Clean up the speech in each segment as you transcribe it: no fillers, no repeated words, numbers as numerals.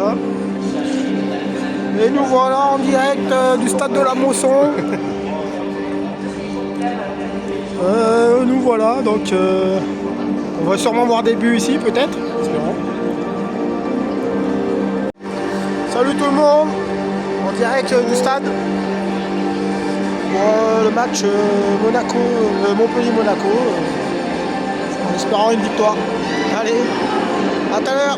Ça. Et nous voilà en direct du stade de la Mosson. Nous voilà, donc on va sûrement voir des buts ici peut-être. Espérons. Salut tout le monde, en direct du stade pour le match Monaco, Montpellier-Monaco, en espérant une victoire. Allez, à tout à l'heure.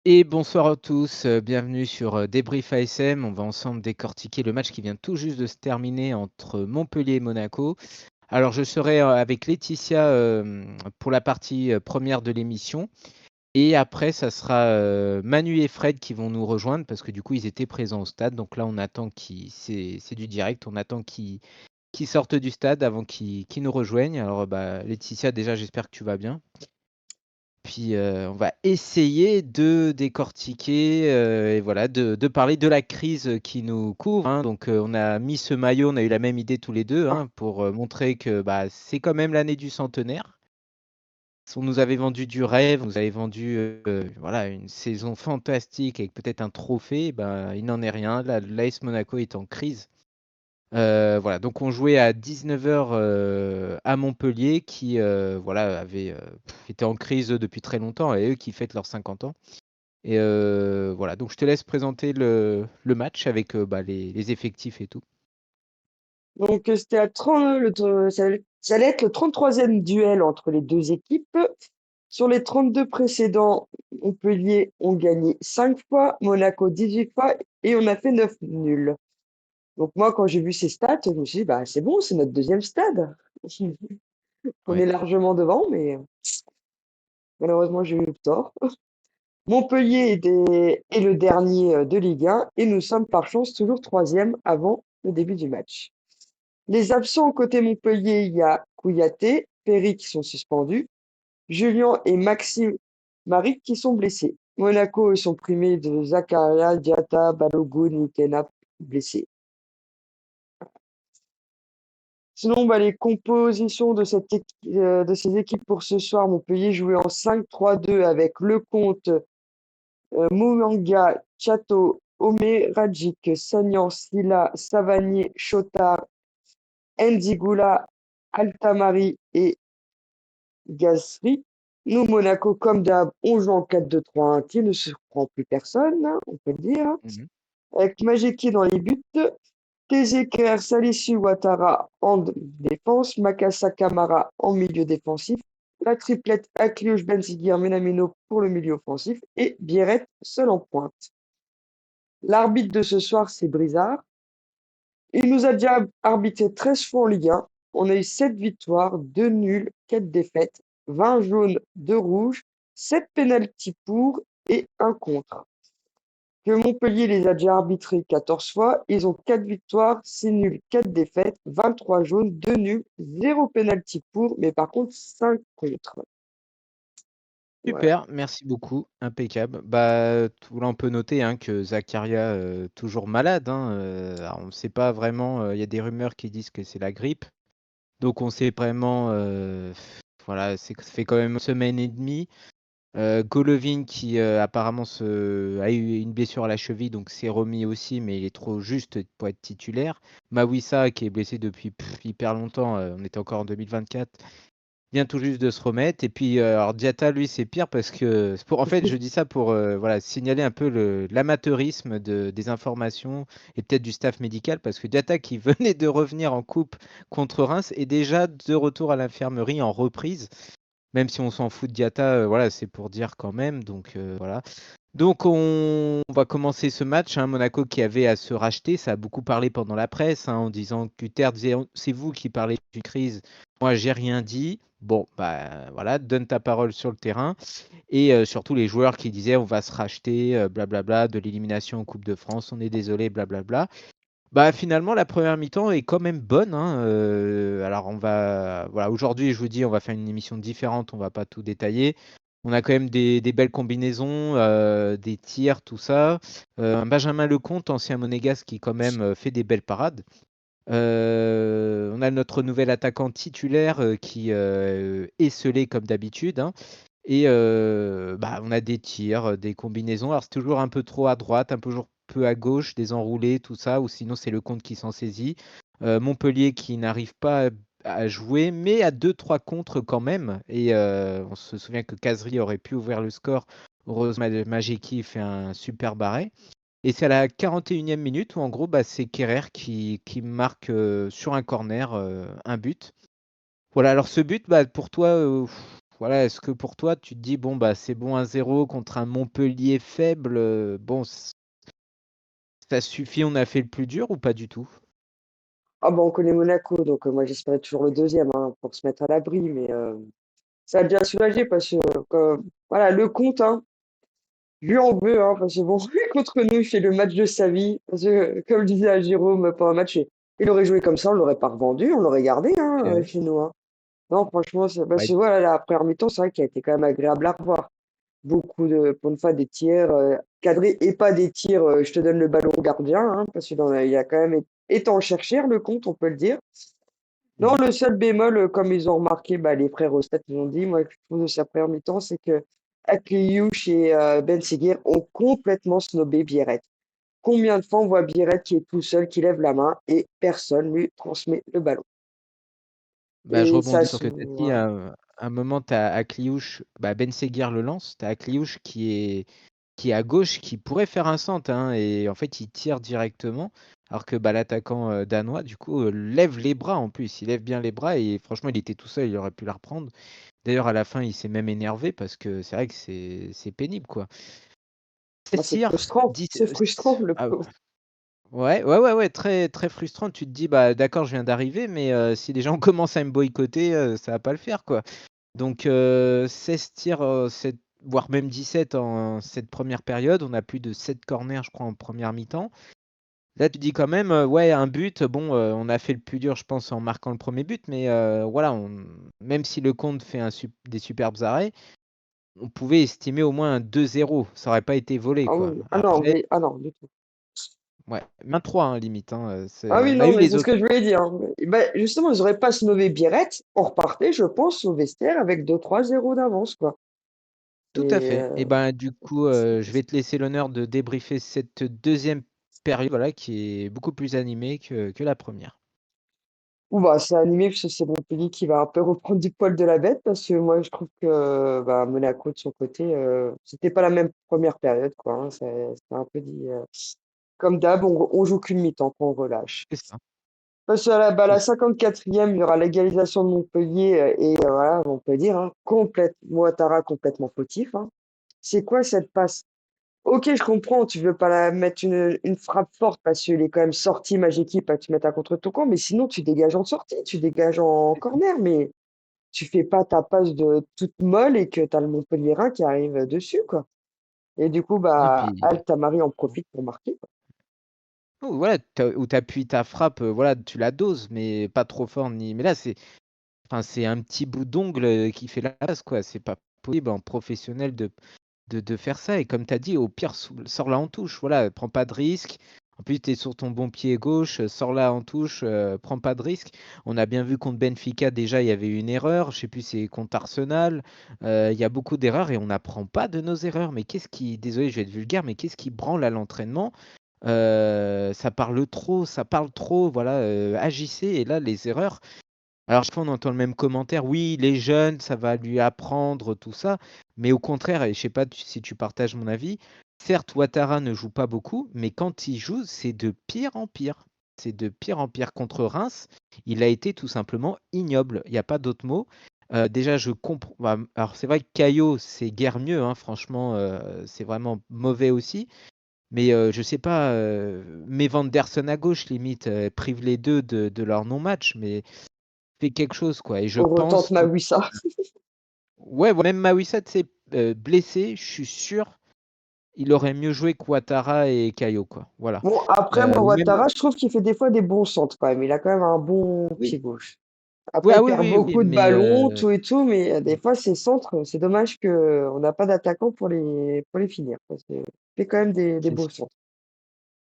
Et bonsoir à tous, bienvenue sur Débrief ASM. On va ensemble décortiquer le match qui vient tout juste de se terminer entre Montpellier et Monaco. Alors je serai avec Laetitia pour la partie première de l'émission. Et après, ça sera Manu et Fred qui vont nous rejoindre parce que du coup, ils étaient présents au stade. Donc là, on attend c'est du direct, on attend qu'ils sortent du stade avant qu'ils nous rejoignent. Alors Laetitia, déjà, j'espère que tu vas bien. Puis on va essayer de décortiquer et voilà, de parler de la crise qui nous couvre, hein. Donc on a mis ce maillot, on a eu la même idée tous les deux, hein, pour montrer que c'est quand même l'année du centenaire. On nous avait vendu du rêve, on nous avait vendu voilà, une saison fantastique avec peut-être un trophée. Il n'en est rien. L'AS Monaco est en crise. Voilà, donc on jouait à 19h à Montpellier qui voilà, avait été en crise depuis très longtemps et eux qui fêtent leurs 50 ans. Et voilà, donc je te laisse présenter le match avec les effectifs et tout. Donc, c'était à 30, ça allait être le 33e duel entre les deux équipes. Sur les 32 précédents, Montpellier ont gagné 5 fois, Monaco 18 fois et on a fait 9 nuls. Donc, moi, quand j'ai vu ces stats, je me suis dit, c'est bon, c'est notre deuxième stade. On est Ouais. largement devant, mais malheureusement, j'ai eu tort. Montpellier est le dernier de Ligue 1 et nous sommes par chance toujours troisième avant le début du match. Les absents côté Montpellier, il y a Kouyaté, Perry qui sont suspendus, Julien et Maxime Maric qui sont blessés. Monaco, ils sont primés de Zakaria, Diatta, Balogun, Kenap blessés. Sinon, les compositions de ces équipes pour ce soir, Montpellier jouait en 5-3-2 avec Lecomte, Moumanga, Chato, Omé, Radjic, Sagnan, Silla, Savanier, Chotard, Nzigula, Altamari et Gasri. Nous, Monaco, comme d'hab, on joue en 4-2-3-1 qui ne surprend plus personne, hein, on peut le dire. Mhm. Avec Majeki dans les buts, Tezeker, Salisu, Ouattara en défense, Makassa Kamara en milieu défensif, la triplette Akliouche, Benziguir, Menamino pour le milieu offensif et Bieret seul en pointe. L'arbitre de ce soir, c'est Brizard. Il nous a déjà arbitré 13 fois en Ligue 1. On a eu 7 victoires, 2 nuls, 4 défaites, 20 jaunes, 2 rouges, 7 pénaltys pour et 1 contre. Que Montpellier les a déjà arbitrés 14 fois. Ils ont 4 victoires, 6 nuls, 4 défaites, 23 jaunes, 2 nuls, 0 pénalty pour, mais par contre 5 contre. Voilà. Super, merci beaucoup, impeccable. Tout là, on peut noter, hein, que Zakaria toujours malade, hein, alors on ne sait pas vraiment. Il y a des rumeurs qui disent que c'est la grippe. Donc on sait vraiment, voilà, ça fait quand même une semaine et demie. Golovin qui apparemment a eu une blessure à la cheville, donc s'est remis aussi, mais il est trop juste pour être titulaire. Mawissa qui est blessé depuis hyper longtemps, on était encore en 2024, vient tout juste de se remettre. Et puis, alors Diatta, lui, c'est pire parce que, en fait, je dis ça pour voilà, signaler un peu l'amateurisme des informations et peut-être du staff médical, parce que Diatta, qui venait de revenir en coupe contre Reims, est déjà de retour à l'infirmerie en reprise. Même si on s'en fout de Diatta, voilà, c'est pour dire quand même. Donc voilà. Donc on va commencer ce match, hein, Monaco qui avait à se racheter, ça a beaucoup parlé pendant la presse, hein, en disant que Hutter disait c'est vous qui parlez d'une crise, moi j'ai rien dit. Bon, bah voilà, donne ta parole sur le terrain. Et surtout les joueurs qui disaient on va se racheter, blablabla, de l'élimination en Coupe de France, on est désolé, blablabla. Bah finalement la première mi-temps est quand même bonne, hein, alors voilà, aujourd'hui je vous dis on va faire une émission différente, on va pas tout détailler. On a quand même des belles combinaisons, des tirs, tout ça. Un Benjamin Lecomte, ancien monégasque, qui quand même fait des belles parades. On a notre nouvel attaquant titulaire qui est scellé comme d'habitude, hein. Et bah, on a des tirs, des combinaisons. Alors c'est toujours un peu trop à droite, un peu à gauche, des enroulés, tout ça, ou sinon c'est Lecomte qui s'en saisit. Montpellier qui n'arrive pas à jouer, mais à 2-3 contres quand même. Et on se souvient que Kazri aurait pu ouvrir le score. Heureusement, Majeki fait un super barré. Et c'est à la 41e minute où en gros, bah, c'est Kerrer qui marque sur un corner un but. Voilà, alors ce but, bah, pour toi, voilà, est-ce que pour toi, tu te dis, bon, bah, c'est bon 1-0 contre un Montpellier faible, bon, ça suffit, on a fait le plus dur ou pas du tout? Ah bah on connaît Monaco, donc moi j'espérais toujours le deuxième hein, pour se mettre à l'abri, mais ça a déjà soulagé parce que voilà, le compte, hein, lui on veut, hein, parce que bon, contre nous, il fait le match de sa vie. Parce que, comme je disais à Jérôme pour un match, il aurait joué comme ça, on l'aurait pas revendu, on l'aurait gardé hein, Ouais. chez nous. Hein. Non, franchement, parce Ouais, que voilà, la première mi-temps, c'est vrai qu'elle a été quand même agréable à revoir. Beaucoup pour une fois, des tirs cadrés et pas des tirs, je te donne le ballon au gardien, hein, parce qu'il y a quand même été en chercher le compte, on peut le dire. Non, mhm. le seul bémol, comme ils ont remarqué, bah, les frères Ostat, ils ont dit, moi, que je trouve de sa première mi-temps, c'est que Akliouche et Ben Seguir ont complètement snobé Biarritz. Combien de fois on voit Biarritz qui est tout seul, qui lève la main et personne lui transmet le ballon. Bah, je Et ça, rebondis sur ce que tu as dit. voilà. À un moment, tu as Akliouche, bah, Ben Seguir le lance, tu as Akliouche qui est à gauche, qui pourrait faire un centre, hein, et en fait, il tire directement. Alors que bah, l'attaquant danois, du coup, lève les bras en plus. Il lève bien les bras et franchement, il était tout seul, il aurait pu la reprendre. D'ailleurs, à la fin, il s'est même énervé parce que c'est vrai que c'est pénible, quoi. Bah, 16 c'est tirs, frustrant, 10. c'est frustrant, le Ah, pauvre. ouais, très, très frustrant. Tu te dis, bah d'accord, je viens d'arriver, mais si les gens commencent à me boycotter, ça va pas le faire, quoi. Donc 16 tirs, voire même 17 en cette première période. On a plus de 7 corners, je crois, en première mi-temps. Là, tu dis quand même, ouais, un but. Bon, on a fait le plus dur, je pense, en marquant le premier but, mais voilà, même si Lecomte fait des superbes arrêts, on pouvait estimer au moins un 2-0. Ça aurait pas été volé, Ah quoi. oui, Après, ah non, du tout. ouais, même 3, hein, limite, hein, Ah oui, on a non, eu mais les c'est ce que je occasions. voulais dire. Hein. Ben, justement, ils n'auraient pas snobé Biarritz, on repartait, je pense, au vestiaire avec 2-3-0 d'avance, quoi. Tout à Et fait. Et ben du coup, je vais te laisser l'honneur de débriefer cette deuxième période, voilà, qui est beaucoup plus animée que la première. ou bah, c'est animé parce que c'est Montpellier qui va un peu reprendre du poil de la bête parce que moi, je trouve que bah, Monaco, de son côté, c'était pas la même première période, quoi. Hein. C'est un peu dit. Comme d'hab, on joue qu'une mi-temps, qu'on relâche. C'est ça. Parce qu'à la C'est 54e, il y aura l'égalisation de Montpellier et voilà, on peut dire, hein, Ouattara complètement fautif. Hein. C'est quoi cette passe? Ok, je comprends, tu veux pas mettre une frappe forte parce qu'il est quand même sorti, Majeki, pas que tu mettes à contre ton camp, mais sinon tu dégages en sortie, tu dégages en ça. corner, mais tu fais pas ta passe de toute molle et que tu as le Montpellierin qui arrive dessus, quoi. Et du coup, Et bah, puis, Altamari en profite pour marquer. Quoi. voilà, où tu appuies ta frappe, voilà, tu la doses, mais pas trop fort ni. Mais là, enfin, c'est un petit bout d'ongle qui fait la passe, quoi. C'est pas possible en professionnel de faire ça. Et comme tu as dit, au pire, sors-la en touche. Voilà, prends pas de risque. En plus, tu es sur ton bon pied gauche, sors-la en touche, prends pas de risque. On a bien vu contre Benfica, déjà, il y avait une erreur. Je sais plus, c'est contre Arsenal. Il y a beaucoup d'erreurs et on n'apprend pas de nos erreurs. Mais désolé, je vais être vulgaire, mais qu'est-ce qui branle à l'entraînement? Ça parle trop, voilà, agissez. Et là, les erreurs. Alors, chaque fois, on entend le même commentaire. Oui, il est jeune, ça va lui apprendre tout ça. Mais au contraire, et je sais pas si tu partages mon avis, certes, Ouattara ne joue pas beaucoup, mais quand il joue, c'est de pire en pire. C'est de pire en pire. Contre Reims, il a été tout simplement ignoble. Il n'y a pas d'autre mot. Déjà, je comprends. Alors, c'est vrai que Caillot, c'est guère mieux, hein, franchement, c'est vraiment mauvais aussi. Mais je sais pas, mets Vanderson à gauche, limite, prive les deux de leur non-match, mais fait quelque chose, quoi. Et je On retente pense qu'il. Mawissa. Ouais, même Mawissa, c'est blessé, je suis sûr, il aurait mieux joué que Ouattara et Caio, quoi. Voilà. Bon, après, moi, Même. Ouattara, je trouve qu'il fait des fois des bons centres quand même. Il a quand même un bon Oui. pied gauche. Ouais, Après, ah il oui, perd oui, oui, beaucoup de mais ballons, tout et tout, mais des fois, ces centres, c'est dommage qu'on n'a pas d'attaquant pour les finir. Parce que il fait quand même des c'est beaux centres.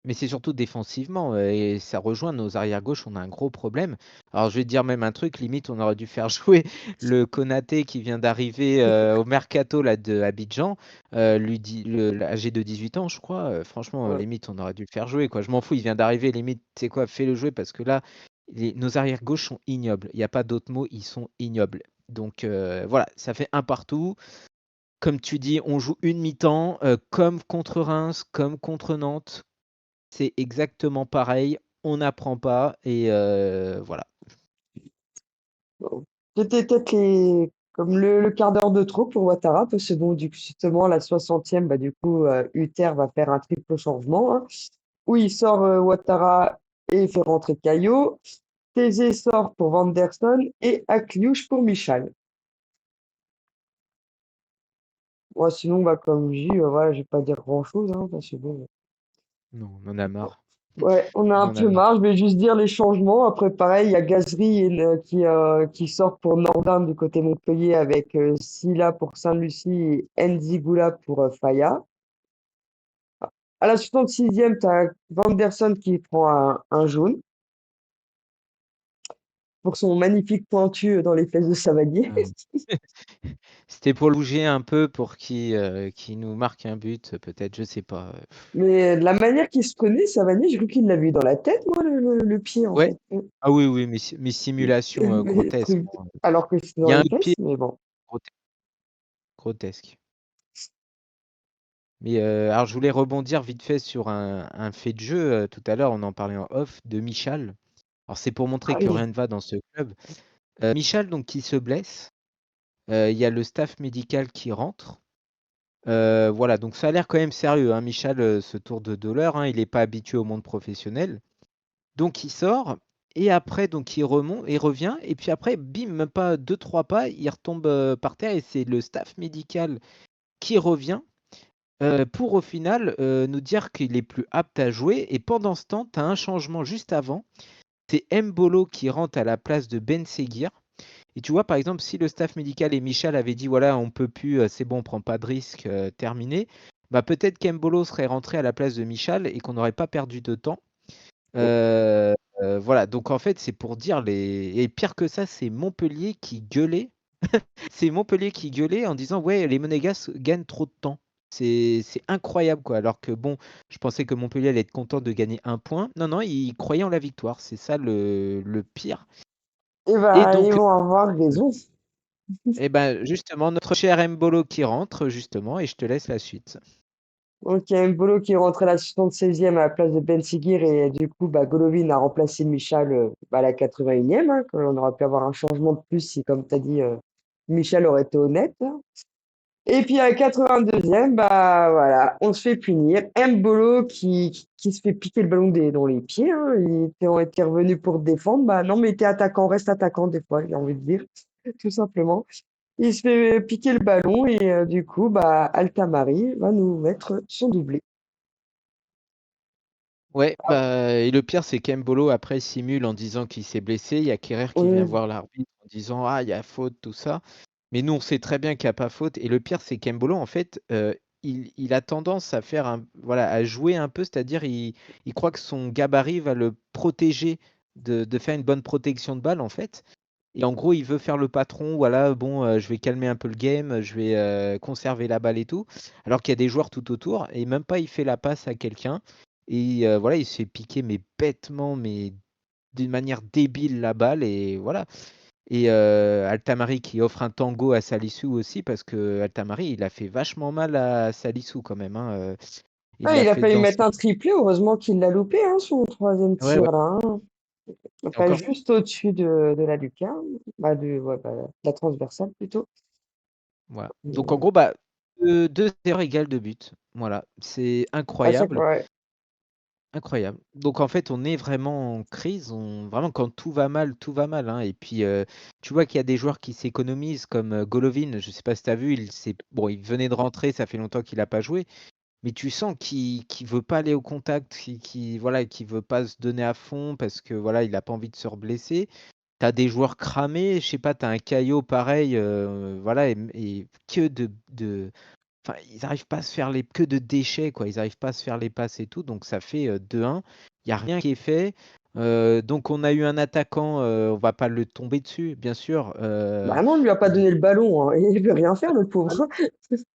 mais c'est surtout défensivement, et ça rejoint nos arrières gauches, on a un gros problème. Alors je vais te dire même un truc, limite on aurait dû faire jouer le Konaté qui vient d'arriver au Mercato là, de Abidjan, lui dit, âgé de 18 ans je crois. Franchement, Ouais. limite on aurait dû le faire jouer, quoi. Je m'en fous, il vient d'arriver, limite, tu sais quoi, fais-le jouer parce que là, nos arrières gauches sont ignobles. Il n'y a pas d'autre mot, ils sont ignobles. Donc voilà, ça fait un partout. Comme tu dis, on joue une mi-temps, comme contre Reims, comme contre Nantes. C'est exactement pareil, on n'apprend pas et voilà. Bon. C'était peut-être comme le quart d'heure de trop pour Ouattara, parce que bon, du coup, justement, à la 60e, bah, du coup, Hutter va faire un triple changement, hein, où il sort Ouattara et il fait rentrer Caillot. Thésée sort pour Vanderson et Akliouche pour Michal. Moi, sinon, bah, comme je dis, voilà, je vais pas dire grand-chose, hein, parce que bon, Non, on en a marre. ouais, on a On un en a peu marre. marre. Je vais juste dire les changements. Après, pareil, il y a Gazri qui sort pour Nordin du côté Montpellier avec Silla pour Saint-Lucie et Nzigula pour Faya. À la 66e, tu as Vanderson qui prend un jaune pour son magnifique pointu dans les fesses de Savanier. Ouais. C'était pour le bouger un peu pour qu'il nous marque un but, peut-être, je sais pas. Mais de la manière qu'il se connaît, Savanier, je crois qu'il l'a vu dans la tête, moi, le pied, en Ouais. fait. Ah oui, oui, mes simulations Mais grotesques. alors que c'est Il y dans a les un autre pied fesses, mais bon. grotesque. Mais alors, je voulais rebondir vite fait sur un fait de jeu. Tout à l'heure, on en parlait en off de Michal. Alors, c'est pour montrer Ah que oui. rien ne va dans ce club. Michal, donc, qui se blesse. Il y a le staff médical qui rentre. Voilà, donc ça a l'air quand même sérieux, hein, Michal, ce tour de douleur, hein, il n'est pas habitué au monde professionnel. Donc il sort, et après, donc il remonte, il revient, et puis après, bim, même pas deux, trois pas, il retombe par terre, et c'est le staff médical qui revient pour au final nous dire qu'il est plus apte à jouer. Et pendant ce temps, tu as un changement juste avant, c'est Mbolo qui rentre à la place de Ben Seguir. Et tu vois, par exemple, si le staff médical et Michel avaient dit, voilà, on peut plus, c'est bon, on prend pas de risque, terminé, bah peut-être qu'Embolo serait rentré à la place de Michel et qu'on n'aurait pas perdu de temps. Voilà, donc en fait, c'est pour dire les. Et pire que ça, c'est Montpellier qui gueulait. C'est Montpellier qui gueulait en disant, ouais, les Monégasques gagnent trop de temps. C'est incroyable, quoi. Alors que bon, je pensais que Montpellier allait être content de gagner un point. Non, non, ils croyaient en la victoire. C'est ça le pire. Et Et bah, ils donc, vont avoir raison. eh ben, justement, notre cher Mbolo qui rentre, justement, et je te laisse la suite. Donc, il y a Mbolo qui est rentré à la 76e à la place de Ben Seguir et du coup, bah, Golovin a remplacé Michal à la 81e, hein, quand on aurait pu avoir un changement de plus si, comme tu as dit, Michal aurait été honnête, hein. Et puis à la 82e, bah voilà, on se fait punir. Mbolo qui se fait piquer le ballon dans les pieds, hein. Il était revenu pour défendre. Bah non, mais t'es attaquant, reste attaquant des fois, j'ai envie de dire, tout simplement. Il se fait piquer le ballon et du coup, bah Altamari va nous mettre son doublé. Ouais, bah, et le pire, c'est qu'Embolo, après, simule en disant qu'il s'est blessé. Il y a Kerrer qui vient Ouais, voir l'arbitre en disant, ah, il y a faute, tout ça. Mais nous, on sait très bien qu'il n'y a pas faute. Et le pire, c'est qu'Embolo, en fait, il a tendance à faire voilà, à jouer un peu, c'est-à-dire il croit que son gabarit va le protéger de faire une bonne protection de balle, en fait. Et en gros, il veut faire le patron, voilà, bon, je vais calmer un peu le game, je vais conserver la balle et tout, alors qu'il y a des joueurs tout autour, et même pas il fait la passe à quelqu'un, et voilà, il se fait piquer, mais bêtement, mais d'une manière débile la balle, et voilà. Et Altamari qui offre un tango à Salissou aussi, parce que Altamari, il a fait vachement mal à Salissou quand même, hein. Il Ah, l'a il a fait failli mettre danser. un triplé, heureusement qu'il l'a loupé, hein, son troisième Ouais, ouais. tir là, hein. Et Enfin, encore, juste au-dessus de la lucarne, de la transversale plutôt. voilà. Donc en Mais, gros, bah, deux erreurs égales de but. Voilà, c'est à chaque incroyable. fois, ouais. Incroyable. Donc en fait, on est vraiment en crise. Vraiment, quand tout va mal, tout va mal, hein. Et puis, tu vois qu'il y a des joueurs qui s'économisent, comme Golovin. Je ne sais pas si tu as vu, bon, il venait de rentrer, ça fait longtemps qu'il n'a pas joué. Mais tu sens qu'il ne veut pas aller au contact, voilà, qu'il veut pas se donner à fond parce que voilà, il n'a pas envie de se reblesser. Tu as des joueurs cramés, je sais pas, tu as un Caillot pareil, voilà, et que enfin, ils n'arrivent pas à se faire que de déchets, quoi. Ils n'arrivent pas à se faire les passes et tout, donc ça fait 2-1. Il n'y a rien qui est fait. Donc on a eu un attaquant, on va pas le tomber dessus, bien sûr. Bah non, on lui a pas Il- donné le ballon, hein. Il veut rien faire, le pauvre.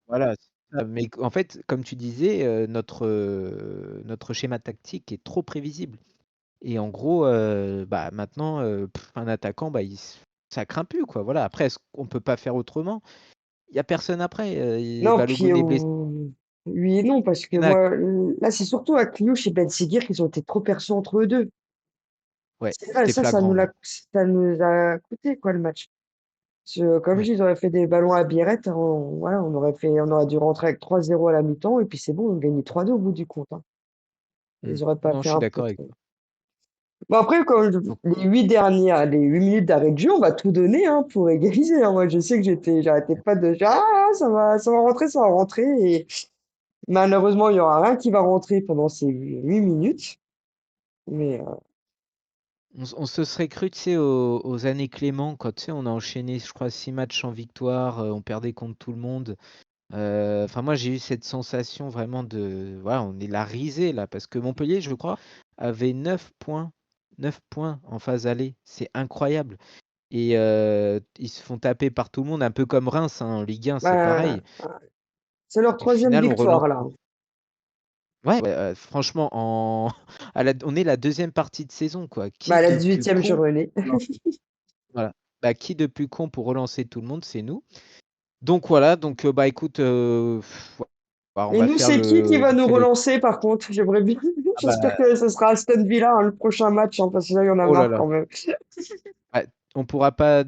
voilà. C'est ça. Mais en fait, comme tu disais, notre schéma tactique est trop prévisible. Et en gros, bah, maintenant, un attaquant, bah, ça craint plus, quoi. Voilà. Après, est-ce qu'on peut pas faire autrement? Il n'y a personne après. Non, puis Balogun est blessé. oui et non, parce que Kenan, moi, là, c'est surtout Akliouche et Ben Seguir qu'ils ont été trop perçus entre eux deux. ouais, C'est là, c'était flagrant, hein. ça nous a coûté, quoi, le match. Comme je Ouais. dis, ils auraient fait des ballons à Birette, voilà, on aurait dû rentrer avec 3-0 à la mi-temps, et puis c'est bon, on gagnait 3-2 au bout du compte, hein. Mm. Ils auraient pas Non, je fait suis un d'accord avec faute. toi. Bon, après, Donc, les 8 minutes d'arrêt de jeu, on va tout donner, hein, pour égaliser, hein. Moi, je sais que j'arrêtais pas de dire, ah, ça va rentrer, et malheureusement, il y aura rien qui va rentrer pendant ces 8 minutes. Mais, on se serait cru, tu sais, aux années Clément, quand tu sais, on a enchaîné, je crois, 6 matchs en victoire, on perdait contre tout le monde. Enfin, moi, j'ai eu cette sensation vraiment voilà, on est la risée là, parce que Montpellier, je crois, avait 9 points. 9 points en phase aller. C'est incroyable. Et ils se font taper par tout le monde, un peu comme Reims, hein, en Ligue 1, c'est bah, pareil. c'est leur Et au troisième final, on relance. victoire, là. Ouais, ouais, franchement, on est la deuxième partie de saison, quoi. Qui La de plus 18e con journée. pour relancer- Voilà. Bah, qui de plus con pour relancer tout le monde, c'est nous. Donc voilà, donc bah écoute, bah, on Et va nous, faire c'est qui le va nous vite fait le. relancer, par contre? J'aimerais bien. Ah J'espère bah, que ce sera Aston Villa, hein, le prochain match, hein, parce que là, il y en a oh là marre là. quand même. Ouais, on pourra pas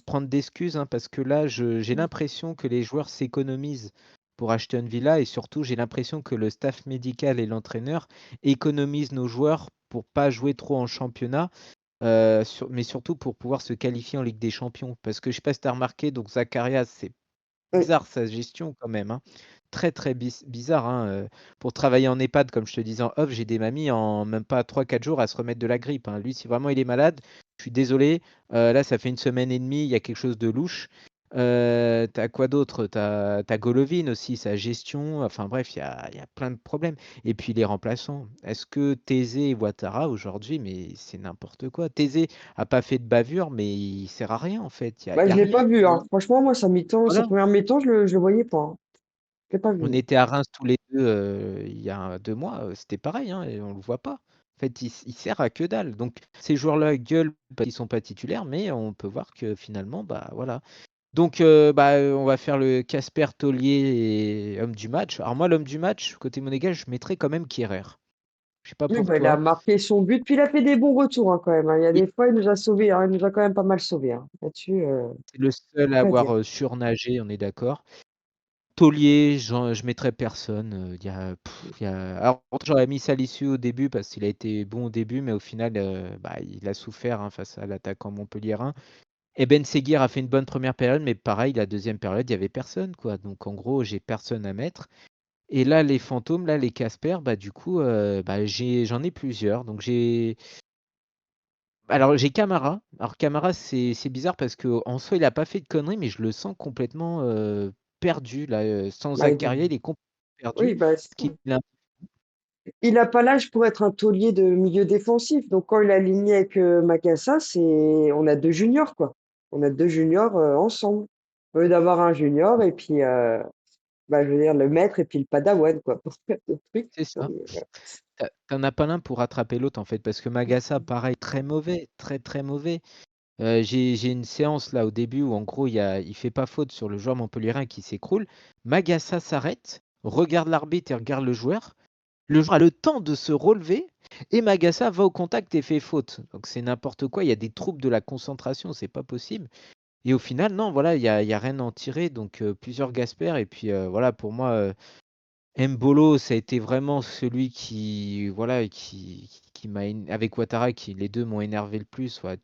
prendre d'excuses, hein, parce que là, j'ai l'impression que les joueurs s'économisent pour Aston Villa et surtout, j'ai l'impression que le staff médical et l'entraîneur économisent nos joueurs pour pas jouer trop en championnat, mais surtout pour pouvoir se qualifier en Ligue des Champions. Parce que je sais pas si tu as remarqué, donc Zacharias, c'est Oui. bizarre sa gestion quand même, hein. Très très bizarre, hein. Pour travailler en EHPAD, comme je te disais en off, j'ai des mamies en même pas 3-4 jours à se remettre de la grippe, hein. Lui, si vraiment il est malade, je suis désolé. Là, ça fait une semaine et demie, il y a quelque chose de louche. T'as quoi d'autre? T'as Golovin aussi, sa gestion. Enfin bref, il y a plein de problèmes. Et puis les remplaçants. Est-ce que Thésée et Ouattara aujourd'hui, mais c'est n'importe quoi. Thésée a pas fait de bavure, mais il sert à rien en fait. Il y Je a l'ai pas rien. vu, hein. Franchement, moi, sa Voilà. première mi-temps, je le voyais pas, hein. Je l'ai pas On vu. était à Reims tous les deux il y a 2 mois, c'était pareil, hein, et on le voit pas. En fait, il sert à que dalle. Donc ces joueurs-là gueulent parce qu'ils sont pas titulaires, mais on peut voir que finalement, bah voilà. Donc bah, on va faire le Casper Taulier et homme du match. Alors moi, l'homme du match, côté monégasque, je mettrais quand même Kierer. Je sais pas Oui, pour il a toi. marqué son but, puis il a fait des bons retours, hein, quand même, hein. Il y a Et des fois, il nous a sauvés, hein. Il nous a quand même pas mal sauvés, hein. Là-dessus, c'est le seul à rien à dire. avoir surnagé, on est d'accord. Taulier, je mettrais personne. Alors, j'aurais mis Salisu au début parce qu'il a été bon au début, mais au final, bah, il a souffert, hein, face à l'attaquant montpelliérain. Et Ben Seguir a fait une bonne première période, mais pareil, la deuxième période, il n'y avait personne, quoi. Donc, en gros, j'ai personne à mettre. Et là, les fantômes, là, les Casper, bah, du coup, bah, j'en ai plusieurs. Donc, alors, j'ai Camara. Alors, Camara, c'est bizarre parce qu'en soi, il n'a pas fait de conneries, mais je le sens complètement perdu. Là, sans Bah, il- Zakaria, il est complètement oui, perdu. c'est Parce ça. qu'il a- Il n'a pas l'âge pour être un taulier de milieu défensif. Donc, quand il est aligné avec Makassa, on a deux juniors, quoi. On a deux juniors ensemble. Au lieu d'avoir un junior et puis, je veux dire, le maître et puis le padawan, quoi, pour faire le truc. C'est ça. T'en as pas l'un pour rattraper l'autre, en fait. Parce que Magassa, pareil, très mauvais. Très, très mauvais. J'ai une séance là au début où en gros il fait pas faute sur le joueur montpelliérain qui s'écroule. Magassa s'arrête, regarde l'arbitre et regarde le joueur. Le joueur a le temps de se relever et Magassa va au contact et fait faute. Donc c'est n'importe quoi. Il y a des troubles de la concentration, c'est pas possible. Et au final, non, voilà, il y a rien à en tirer. Donc plusieurs Gasper. Et puis voilà, pour moi, Mbolo, ça a été vraiment celui qui, voilà, qui m'a avec Ouattara, qui les deux m'ont énervé le plus. Ouais,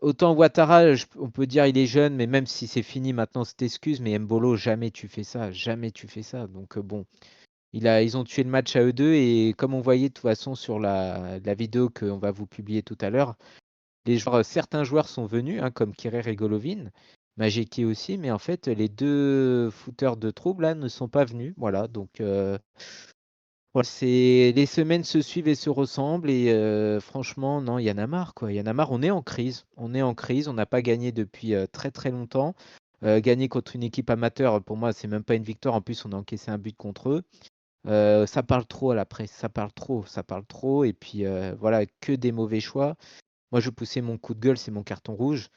autant Ouattara, on peut dire il est jeune, mais même si c'est fini maintenant, cette excuse. Mais Mbolo, jamais tu fais ça, jamais tu fais ça. Donc bon. Ils ont tué le match à eux deux et comme on voyait de toute façon sur la vidéo qu'on va vous publier tout à l'heure, certains joueurs sont venus, hein, comme Kerrer et Golovin, Majeki aussi, mais en fait les deux footeurs de trouble là ne sont pas venus. Voilà, donc voilà, les semaines se suivent et se ressemblent et franchement non, il y en a marre quoi. Il y en a marre. On est en crise, on n'a pas gagné depuis très très longtemps. Gagner contre une équipe amateur, pour moi, c'est même pas une victoire. En plus, on a encaissé un but contre eux. Ça parle trop à la presse, ça parle trop. Et puis voilà, que des mauvais choix. Moi, je poussais mon coup de gueule, c'est mon carton rouge.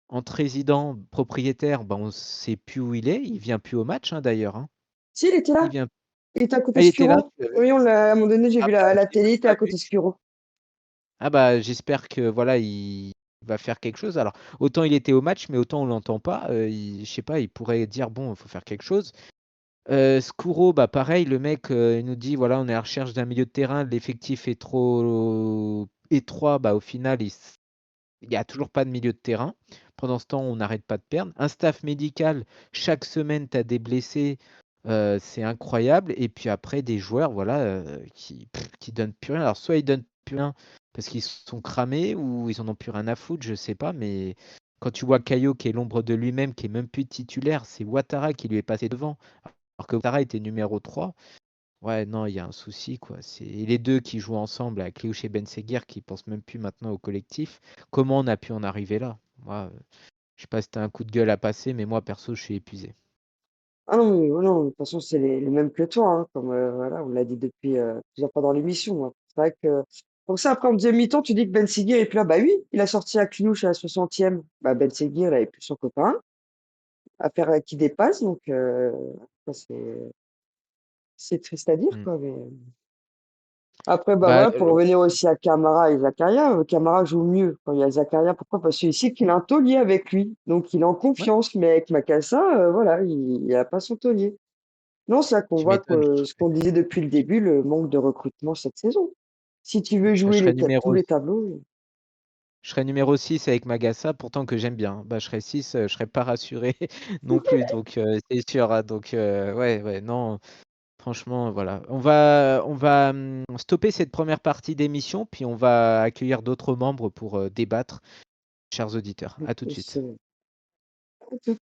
Entre résident, propriétaire, ben, on ne sait plus où il est. Il vient plus au match, hein, d'ailleurs. Hein. Si, il était Il là. vient. Il était à côté Ah, de il était là. Skuro. Oui, à un moment donné, j'ai Ah vu bah, la j'ai télé, il était pas à côté vu. de Skuro. Ah bah, j'espère que voilà, il va faire quelque chose. Alors, autant il était au match, mais autant on l'entend pas. Je sais pas, il pourrait dire bon, il faut faire quelque chose. Skuro, bah pareil, le mec il nous dit voilà, on est à la recherche d'un milieu de terrain, l'effectif est trop étroit, bah au final il n'y a toujours pas de milieu de terrain. Pendant ce temps, on n'arrête pas de perdre. Un staff médical, chaque semaine, tu as des blessés, c'est incroyable. Et puis après, des joueurs voilà, qui donnent plus rien. Alors soit ils donnent plus rien parce qu'ils sont cramés ou ils en ont plus rien à foutre, je sais pas, mais quand tu vois Caio qui est l'ombre de lui-même, qui est même plus titulaire, c'est Ouattara qui lui est passé devant. Alors que Ouattara était numéro 3. Ouais, non, il y a un souci, quoi. C'est les deux qui jouent ensemble avec Cléouche et Ben Seguir qui pensent même plus maintenant au collectif. Comment on a pu en arriver là? Moi, je sais pas si t'as un coup de gueule à passer, mais moi, perso, je suis épuisé. Ah non, mais non, de toute façon, c'est les mêmes que toi, hein, comme voilà, on l'a dit depuis plusieurs fois dans l'émission. Hein. C'est vrai que donc ça, après en deuxième mi-temps, tu dis que Ben Seguir est plus là. Bah oui, il a sorti à Cluj à la 60e. Bah Ben Seguir, il avait plus son copain à faire qui dépasse, donc ça, c'est triste à dire, Mm. quoi. Mais après, bah Bah, voilà, pour revenir aussi à Camara et Zakaria, Camara joue mieux quand il y a Zakaria. Pourquoi? Parce qu'il sait qu'il a un taulier avec lui, donc il est en ouais, confiance. Mais avec Makassa, voilà, il a pas son taulier. Non, c'est là qu'on tu voit m'étonnes. que ce qu'on disait depuis le début, le manque de recrutement cette saison. Si tu veux Je jouer serais tous numéro, les tableaux, je serais numéro 6 avec Magassa, pourtant que j'aime bien. Bah, je serais 6, je serais pas rassuré non plus. Donc, c'est sûr. Hein. Donc, ouais, non. Franchement, voilà. On va stopper cette première partie d'émission, puis on va accueillir d'autres membres pour débattre. Chers auditeurs, à tout de suite. c'est